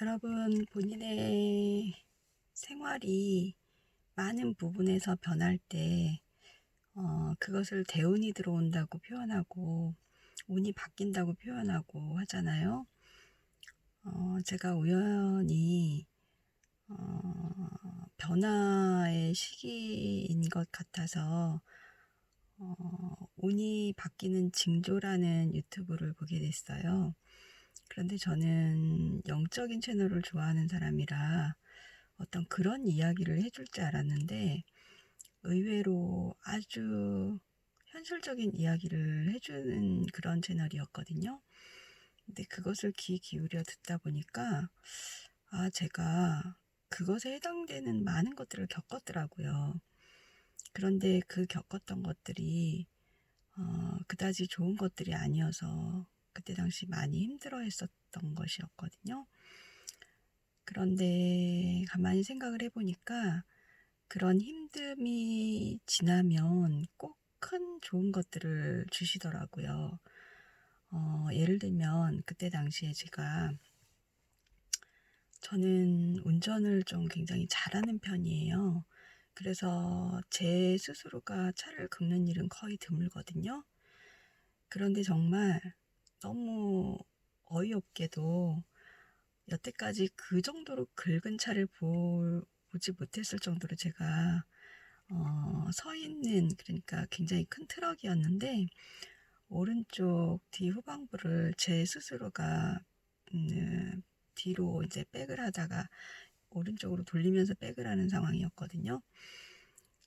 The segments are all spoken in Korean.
여러분, 본인의 생활이 많은 부분에서 변할 때, 그것을 대운이 들어온다고 표현하고, 운이 바뀐다고 표현하고 하잖아요. 제가 우연히, 변화의 시기인 것 같아서, 운이 바뀌는 징조라는 유튜브를 보게 됐어요. 그런데 저는 영적인 채널을 좋아하는 사람이라 어떤 그런 이야기를 해줄 줄 알았는데 의외로 아주 현실적인 이야기를 해주는 그런 채널이었거든요. 근데 그것을 귀 기울여 듣다 보니까 제가 그것에 해당되는 많은 것들을 겪었더라고요. 그런데 그 겪었던 것들이 그다지 좋은 것들이 아니어서 그때 당시 많이 힘들어 했었던 것이었거든요. 그런데 가만히 생각을 해보니까 그런 힘듦이 지나면 꼭 큰 좋은 것들을 주시더라고요. 예를 들면 그때 당시에 저는 운전을 좀 굉장히 잘하는 편이에요. 그래서 제 스스로가 차를 긁는 일은 거의 드물거든요. 그런데 정말 너무 어이없게도 여태까지 그 정도로 긁은 차를 보지 못했을 정도로 제가 서 있는, 그러니까 굉장히 큰 트럭이었는데 오른쪽 뒤 후방부를 제 스스로가 뒤로 이제 백을 하다가 오른쪽으로 돌리면서 백을 하는 상황이었거든요.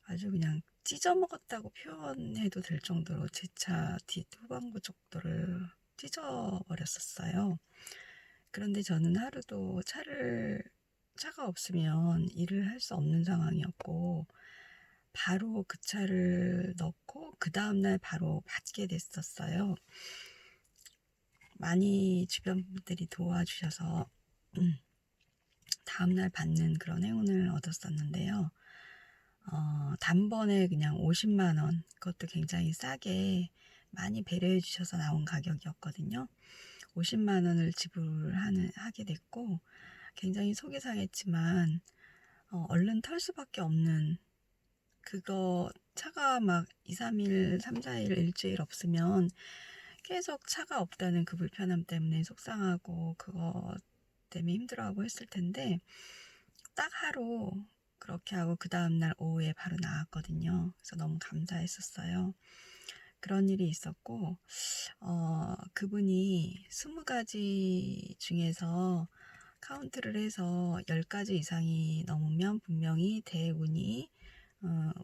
아주 그냥 찢어먹었다고 표현해도 될 정도로 제 차 뒤 후방부 쪽도를 찢어버렸었어요. 그런데 저는 하루도 차가 없으면 일을 할 수 없는 상황이었고, 바로 그 차를 넣고 그 다음날 바로 받게 됐었어요. 많이 주변 분들이 도와주셔서 다음날 받는 그런 행운을 얻었었는데요. 단번에 그냥 50만 원, 그것도 굉장히 싸게 많이 배려해 주셔서 나온 가격이었거든요. 50만 원을 지불하게 됐고 굉장히 속이 상했지만 얼른 털 수밖에 없는, 그거 차가 막 2, 3일, 3, 4일, 일주일 없으면 계속 차가 없다는 그 불편함 때문에 속상하고 그거 때문에 힘들어하고 했을 텐데 딱 하루 그렇게 하고 그 다음날 오후에 바로 나왔거든요. 그래서 너무 감사했었어요. 그런 일이 있었고 그분이 20가지 중에서 카운트를 해서 10가지 이상이 넘으면 분명히 대운이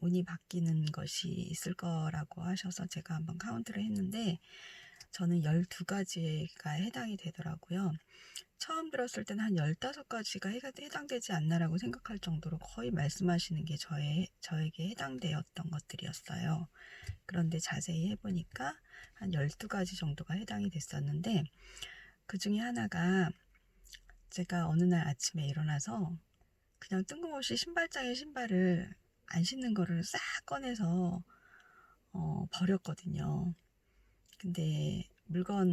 운이 바뀌는 것이 있을 거라고 하셔서 제가 한번 카운트를 했는데 저는 12가지가 해당이 되더라고요. 처음 들었을 때는 한 15가지가 해당되지 않나라고 생각할 정도로 거의 말씀하시는 게 저에게 해당되었던 것들이었어요. 그런데 자세히 해보니까 한 12가지 정도가 해당이 됐었는데 그 중에 하나가 제가 어느 날 아침에 일어나서 그냥 뜬금없이 신발장에 신발을 안 신는 거를 싹 꺼내서 버렸거든요. 근데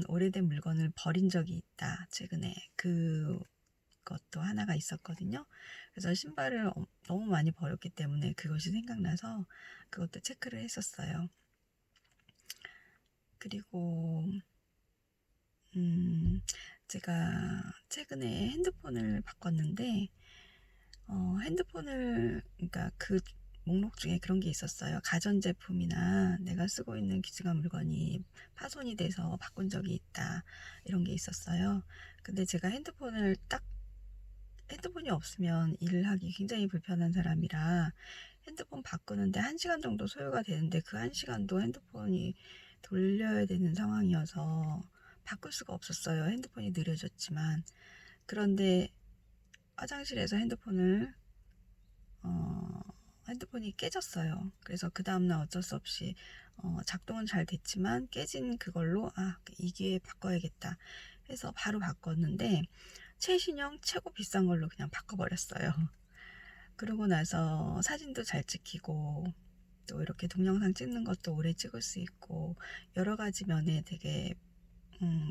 오래된 물건을 버린 적이 있다, 최근에. 그것도 하나가 있었거든요. 그래서 신발을 너무 많이 버렸기 때문에 그것이 생각나서 그것도 체크를 했었어요. 그리고 제가 최근에 핸드폰을 바꿨는데 그러니까 그 목록 중에 그런 게 있었어요. 가전제품이나 내가 쓰고 있는 기증한 물건이 파손이 돼서 바꾼 적이 있다, 이런 게 있었어요. 근데 제가 핸드폰이 없으면 일을 하기 굉장히 불편한 사람이라 핸드폰 바꾸는데 1시간 정도 소요가 되는데 그 1시간도 핸드폰이 돌려야 되는 상황이어서 바꿀 수가 없었어요. 핸드폰이 느려졌지만. 그런데 화장실에서 핸드폰이 깨졌어요. 그래서 그 다음날 어쩔 수 없이 작동은 잘 됐지만 깨진 그걸로 이게 바꿔야겠다 해서 바로 바꿨는데 최신형 최고 비싼 걸로 그냥 바꿔버렸어요. 그러고 나서 사진도 잘 찍히고 또 이렇게 동영상 찍는 것도 오래 찍을 수 있고 여러 가지 면에 되게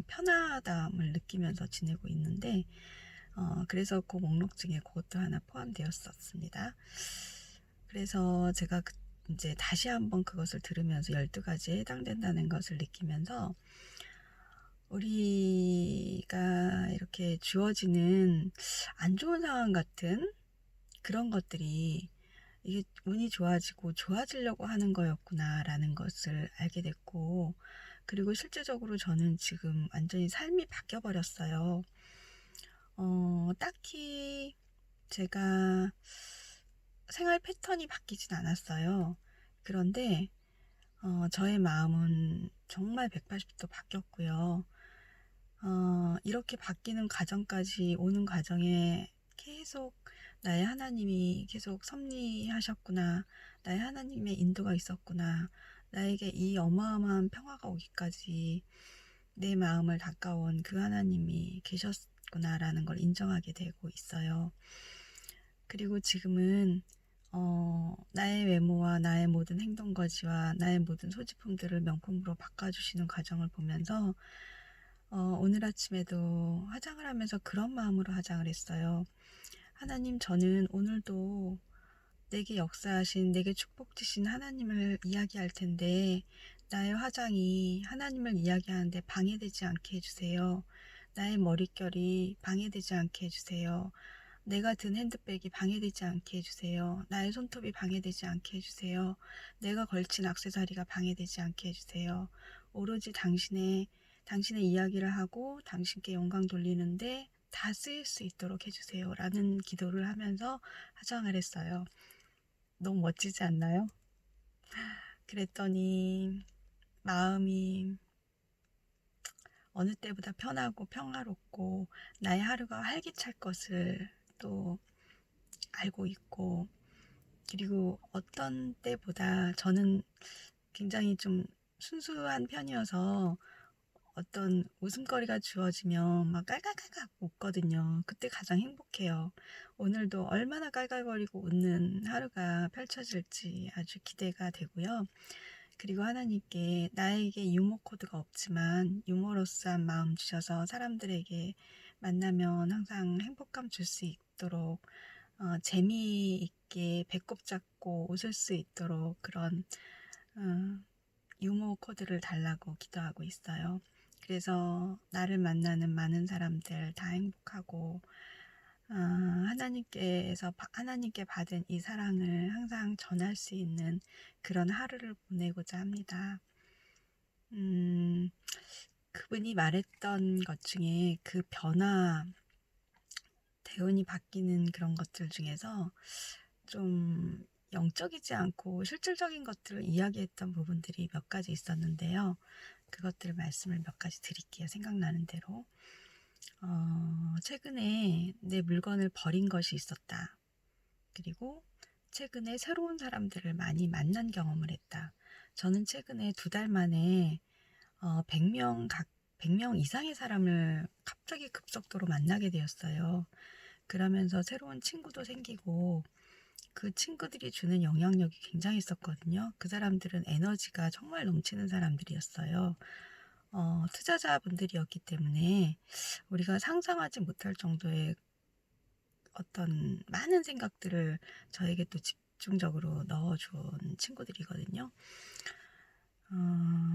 편하담을 느끼면서 지내고 있는데 그래서 그 목록증에 그것도 하나 포함되었었습니다. 그래서 제가 이제 다시 한번 그것을 들으면서 12가지에 해당된다는 것을 느끼면서 우리가 이렇게 주어지는 안 좋은 상황 같은 그런 것들이 이게 운이 좋아지고 좋아지려고 하는 거였구나 라는 것을 알게 됐고, 그리고 실제적으로 저는 지금 완전히 삶이 바뀌어 버렸어요. 딱히 제가 생활 패턴이 바뀌진 않았어요. 그런데 저의 마음은 정말 180도 바뀌었고요. 이렇게 바뀌는 과정까지 오는 과정에 계속 나의 하나님이 계속 섭리하셨구나, 나의 하나님의 인도가 있었구나, 나에게 이 어마어마한 평화가 오기까지 내 마음을 닦아온 그 하나님이 계셨구나라는 걸 인정하게 되고 있어요. 그리고 지금은 나의 외모와 나의 모든 행동거지와 나의 모든 소지품들을 명품으로 바꿔주시는 과정을 보면서 오늘 아침에도 화장을 하면서 그런 마음으로 화장을 했어요. 하나님, 저는 오늘도 내게 역사하신, 내게 축복 주신 하나님을 이야기할 텐데 나의 화장이 하나님을 이야기하는데 방해되지 않게 해주세요. 나의 머릿결이 방해되지 않게 해주세요. 내가 든 핸드백이 방해되지 않게 해주세요. 나의 손톱이 방해되지 않게 해주세요. 내가 걸친 액세서리가 방해되지 않게 해주세요. 오로지 당신의 이야기를 하고 당신께 영광 돌리는데 다 쓰일 수 있도록 해주세요 라는 기도를 하면서 화장을 했어요. 너무 멋지지 않나요? 그랬더니 마음이 어느 때보다 편하고 평화롭고 나의 하루가 활기찰 것을 또 알고 있고, 그리고 어떤 때보다 저는 굉장히 좀 순수한 편이어서 어떤 웃음거리가 주어지면 막 깔깔깔깔 웃거든요. 그때 가장 행복해요. 오늘도 얼마나 깔깔거리고 웃는 하루가 펼쳐질지 아주 기대가 되고요. 그리고 하나님께 나에게 유머 코드가 없지만 유머러스한 마음 주셔서 사람들에게 만나면 항상 행복감 줄 수 있도록 재미있게 배꼽 잡고 웃을 수 있도록 그런 유머 코드를 달라고 기도하고 있어요. 그래서 나를 만나는 많은 사람들 다 행복하고 하나님께 받은 이 사랑을 항상 전할 수 있는 그런 하루를 보내고자 합니다. 그분이 말했던 것 중에 그 변화, 대운이 바뀌는 그런 것들 중에서 좀 영적이지 않고 실질적인 것들을 이야기했던 부분들이 몇 가지 있었는데요. 그것들 말씀을 몇 가지 드릴게요. 생각나는 대로. 최근에 내 물건을 버린 것이 있었다. 그리고 최근에 새로운 사람들을 많이 만난 경험을 했다. 저는 최근에 2달 만에 100명 이상의 사람을 갑자기 급속도로 만나게 되었어요. 그러면서 새로운 친구도 생기고 그 친구들이 주는 영향력이 굉장히 있었거든요. 그 사람들은 에너지가 정말 넘치는 사람들이었어요. 투자자분들이었기 때문에 우리가 상상하지 못할 정도의 어떤 많은 생각들을 저에게 또 집중적으로 넣어준 친구들이거든요.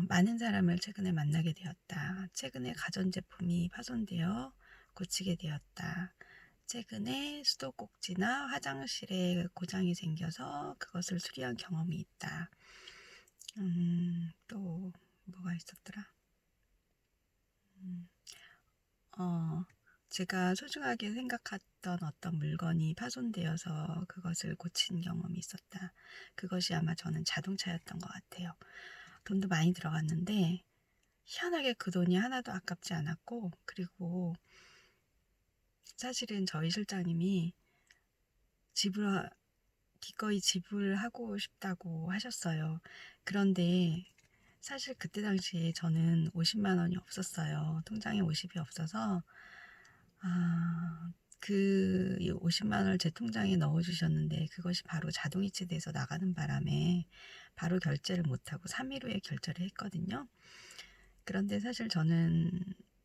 많은 사람을 최근에 만나게 되었다. 최근에 가전제품이 파손되어 고치게 되었다. 최근에 수도꼭지나 화장실에 고장이 생겨서 그것을 수리한 경험이 있다. 또 뭐가 있었더라? 제가 소중하게 생각했던 어떤 물건이 파손되어서 그것을 고친 경험이 있었다. 그것이 아마 저는 자동차였던 것 같아요. 돈도 많이 들어갔는데 희한하게 그 돈이 하나도 아깝지 않았고, 그리고 사실은 저희 실장님이 기꺼이 지불하고 싶다고 하셨어요. 그런데 사실 그때 당시에 저는 50만 원이 없었어요. 통장에 50이 없어서 그 50만 원을 제 통장에 넣어주셨는데 그것이 바로 자동이체돼서 나가는 바람에 바로 결제를 못하고 3일 후에 결제를 했거든요. 그런데 사실 저는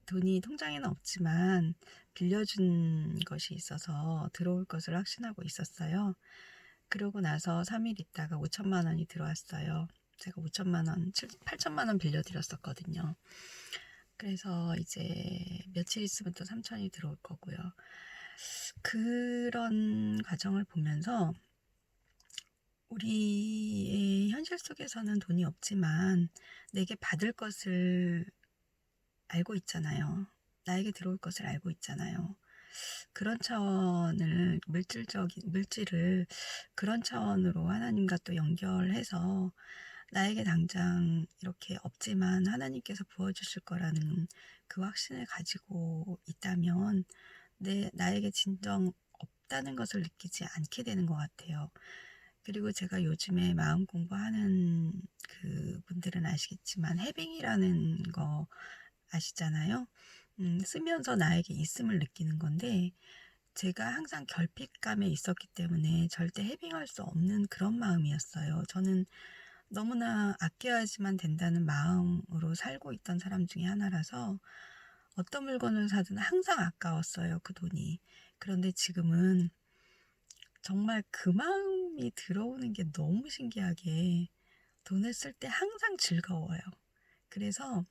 돈이 통장에는 없지만 빌려준 것이 있어서 들어올 것을 확신하고 있었어요. 그러고 나서 3일 있다가 5천만 원이 들어왔어요. 제가 5천만 원, 8천만 원 빌려드렸었거든요. 그래서 이제 며칠 있으면 또 3천이 들어올 거고요. 그런 과정을 보면서 우리의 현실 속에서는 돈이 없지만 내게 받을 것을 알고 있잖아요. 나에게 들어올 것을 알고 있잖아요. 그런 차원을 물질을 그런 차원으로 하나님과 또 연결해서 나에게 당장 이렇게 없지만 하나님께서 부어주실 거라는 그 확신을 가지고 있다면 나에게 진정 없다는 것을 느끼지 않게 되는 것 같아요. 그리고 제가 요즘에 마음 공부하는 그 분들은 아시겠지만 해빙이라는 거 아시잖아요. 쓰면서 나에게 있음을 느끼는 건데 제가 항상 결핍감에 있었기 때문에 절대 해빙할 수 없는 그런 마음이었어요. 저는 너무나 아껴야지만 된다는 마음으로 살고 있던 사람 중에 하나라서 어떤 물건을 사든 항상 아까웠어요, 그 돈이. 그런데 지금은 정말 그 마음이 들어오는 게 너무 신기하게 돈을 쓸 때 항상 즐거워요. 그래서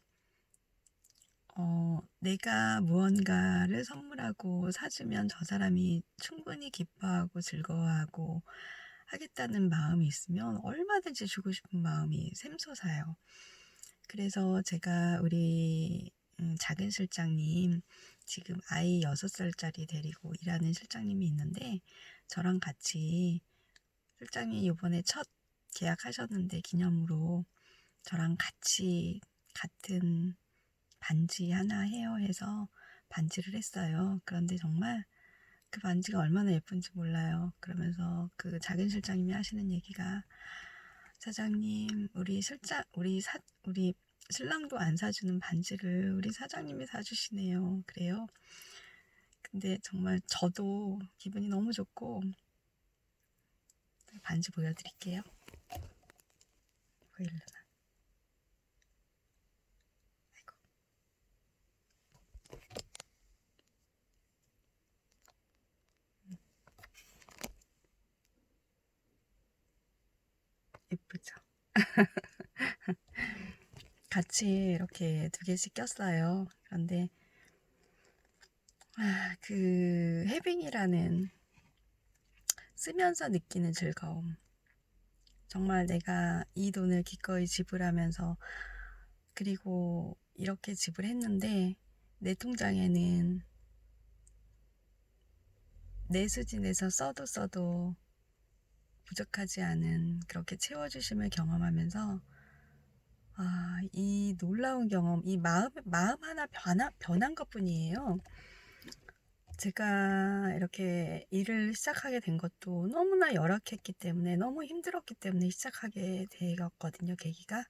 내가 무언가를 선물하고 사주면 저 사람이 충분히 기뻐하고 즐거워하고 하겠다는 마음이 있으면 얼마든지 주고 싶은 마음이 샘솟아요. 그래서 제가 우리 작은 실장님, 지금 아이 6살짜리 데리고 일하는 실장님이 있는데 저랑 같이 실장님이 이번에 첫 계약하셨는데 기념으로 저랑 같이 같은 반지 하나 해요 해서 반지를 했어요. 그런데 정말 그 반지가 얼마나 예쁜지 몰라요. 그러면서 그 작은 실장님이 하시는 얘기가 사장님, 우리 신랑도 안 사주는 반지를 우리 사장님이 사주시네요. 그래요. 근데 정말 저도 기분이 너무 좋고 반지 보여드릴게요. 보일려나? 아이고. 예쁘죠? 같이 이렇게 2개씩 꼈어요. 그런데 그 해빙이라는 쓰면서 느끼는 즐거움, 정말 내가 이 돈을 기꺼이 지불하면서 그리고 이렇게 지불했는데 내 통장에는 내 수준에서 써도 부족하지 않은 그렇게 채워주심을 경험하면서 이 놀라운 경험, 이 마음 하나 변한 것뿐이에요. 제가 이렇게 일을 시작하게 된 것도 너무나 열악했기 때문에 너무 힘들었기 때문에 시작하게 되었거든요. 계기가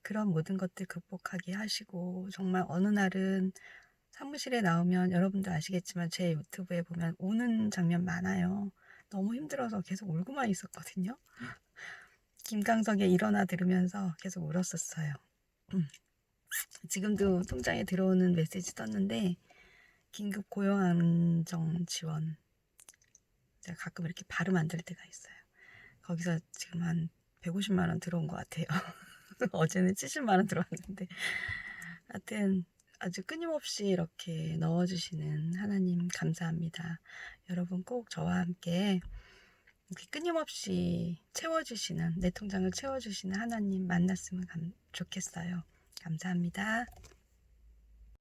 그런 모든 것들 극복하게 하시고 정말 어느 날은 사무실에 나오면 여러분도 아시겠지만 제 유튜브에 보면 우는 장면 많아요. 너무 힘들어서 계속 울고만 있었거든요. 김강석의 일어나 들으면서 계속 울었었어요. 지금도 통장에 들어오는 메시지 떴는데 긴급 고용 안정 지원, 제가 가끔 이렇게 발음 안 될 때가 있어요. 거기서 지금 한 150만 원 들어온 것 같아요. 어제는 70만 원 들어왔는데 하여튼 아주 끊임없이 이렇게 넣어주시는 하나님 감사합니다. 여러분 꼭 저와 함께 이렇게 끊임없이 채워주시는, 내 통장을 채워주시는 하나님 만났으면 좋겠어요. 감사합니다.